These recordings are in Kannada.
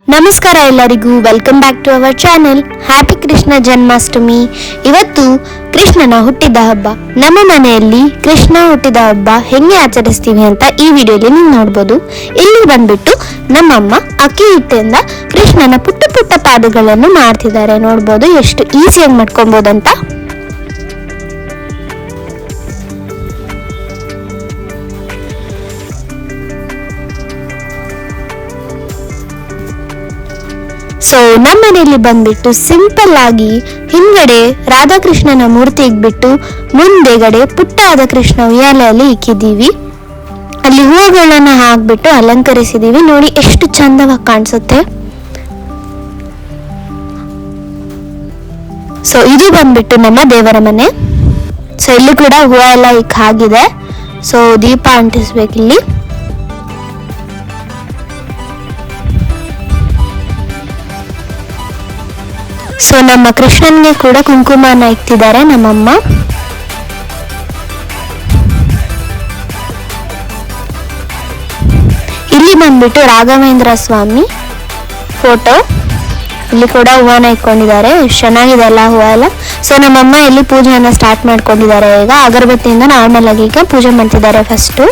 ನಮಸ್ಕಾರ ಎಲ್ಲರಿಗೂ, welcome back to our channel. Happy Krishna Janmashtami. ಇವತ್ತು ಕೃಷ್ಣನ ಹುಟ್ಟಿದ ಹಬ್ಬ. ನಮ್ಮ ಮನೆಯಲ್ಲಿ ಕೃಷ್ಣ ಹುಟ್ಟಿದ ಹಬ್ಬ ಹೆಂಗೆ ಆಚರಿಸ್ತೀವಿ ಅಂತ ಈ ವಿಡಿಯೋಲಿ ನೀವು ನೋಡ್ಬೋದು. ಇಲ್ಲಿ ಬಂದ್ಬಿಟ್ಟು ನಮ್ಮಮ್ಮ ಅಕ್ಕಿ ಹಿಟ್ಟಿಂದ ಕೃಷ್ಣನ ಪುಟ್ಟ ಪುಟ್ಟ ಪಾದಗಳನ್ನು ಮಾಡ್ತಿದ್ದಾರೆ. ನೋಡ್ಬೋದು ಎಷ್ಟು ಈಸಿಯಾಗಿ ಮಾಡ್ಕೊಬೋದಂತ. ಸೊ ನಮ್ಮ ಮನೆಯಲ್ಲಿ ಬಂದ್ಬಿಟ್ಟು ಸಿಂಪಲ್ ಆಗಿ ಹಿಂದ್ಗಡೆ ರಾಧಾಕೃಷ್ಣನ ಮೂರ್ತಿ ಇಟ್ಬಿಟ್ಟು ಮುಂದೆಗಡೆ ಪುಟ್ಟಾದ ಕೃಷ್ಣ ಉಯ್ಯಾಲೆಯಲ್ಲಿ ಇಕ್ಕಿದ್ದೀವಿ. ಅಲ್ಲಿ ಹೂವುಗಳನ್ನ ಹಾಕ್ಬಿಟ್ಟು ಅಲಂಕರಿಸಿದೀವಿ. ನೋಡಿ ಎಷ್ಟು ಚಂದವಾಗಿ ಕಾಣಿಸುತ್ತೆ. ಸೊ ಇದು ಬಂದ್ಬಿಟ್ಟು ನಮ್ಮ ದೇವರ ಮನೆ. ಸೊ ಇಲ್ಲಿ ಕೂಡ ಹೂವು ಎಲ್ಲ ಆಗಿದೆ. ಸೊ ದೀಪ ಅಂಟಿಸ್ಬೇಕಿಲ್ಲಿ. ಸೊ ನಮ್ಮ ಕೃಷ್ಣನ್ಗೆ ಕೂಡ ಕುಂಕುಮನ ಇಕ್ತಿದ್ದಾರೆ ನಮ್ಮಮ್ಮ. ಇಲ್ಲಿ ಬಂದ್ಬಿಟ್ಟು ರಾಘವೇಂದ್ರ ಸ್ವಾಮಿ ಫೋಟೋ. ಇಲ್ಲಿ ಕೂಡ ಹೂವನ ಇಟ್ಕೊಂಡಿದ್ದಾರೆ. ಎಷ್ಟು ಚೆನ್ನಾಗಿದೆ ಅಲ್ಲ ಹೂವು ಎಲ್ಲ. ಸೊ ನಮ್ಮಮ್ಮ ಇಲ್ಲಿ ಪೂಜೆಯನ್ನ ಸ್ಟಾರ್ಟ್ ಮಾಡ್ಕೊಂಡಿದ್ದಾರೆ. ಈಗ ಅಗರಬತ್ತಿಯಿಂದ ನಾರ್ಮಲ್ ಆಗಿ ಈಗ ಪೂಜೆ ಮಾಡ್ತಿದ್ದಾರೆ ಫಸ್ಟು.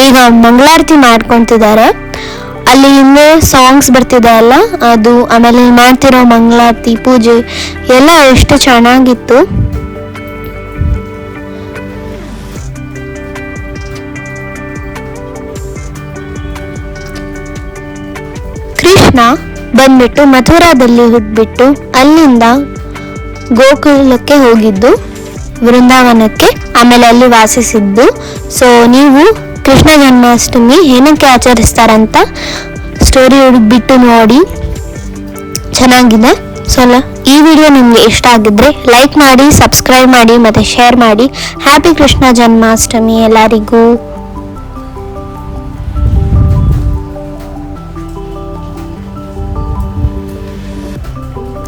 ಈಗ ಮಂಗಳಾರತಿ ಮಾಡ್ಕೊಂತಿದ್ದಾರೆ. ಅಲ್ಲಿ ಇನ್ನೂ ಸಾಂಗ್ಸ್ ಬರ್ತಿದೆ ಅಲ್ಲ ಅದು, ಆಮೇಲೆ ಮಾಡ್ತಿರೋ ಮಂಗಳಾರತಿ ಪೂಜೆ ಎಲ್ಲ ಎಷ್ಟು ಚೆನ್ನಾಗಿತ್ತು. ಕೃಷ್ಣ ಬಂದ್ಬಿಟ್ಟು ಮಥುರಾದಲ್ಲಿ ಹುಟ್ಬಿಟ್ಟು ಅಲ್ಲಿಂದ ಗೋಕುಲಕ್ಕೆ ಹೋಗಿದ್ದು, ವೃಂದಾವನಕ್ಕೆ, ಆಮೇಲೆ ಅಲ್ಲಿ ವಾಸಿಸಿದ್ದು. ಸೊ ನೀವು ಕೃಷ್ಣ ಜನ್ಮಾಷ್ಟಮಿ ಏನಕ್ಕೆ ಆಚರಿಸ್ತಾರಂತ ಸ್ಟೋರಿ ಹುಡುಕ್ಬಿಟ್ಟು ನೋಡಿ, ಚೆನ್ನಾಗಿದೆ. ಸೊ ಈ ವಿಡಿಯೋ ನಿಮಗೆ ಇಷ್ಟ ಆಗಿದ್ರೆ ಲೈಕ್ ಮಾಡಿ, ಸಬ್ಸ್ಕ್ರೈಬ್ ಮಾಡಿ ಮತ್ತು ಶೇರ್ ಮಾಡಿ. ಹ್ಯಾಪಿ ಕೃಷ್ಣ ಜನ್ಮಾಷ್ಟಮಿ ಎಲ್ಲರಿಗೂ.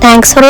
Thanks for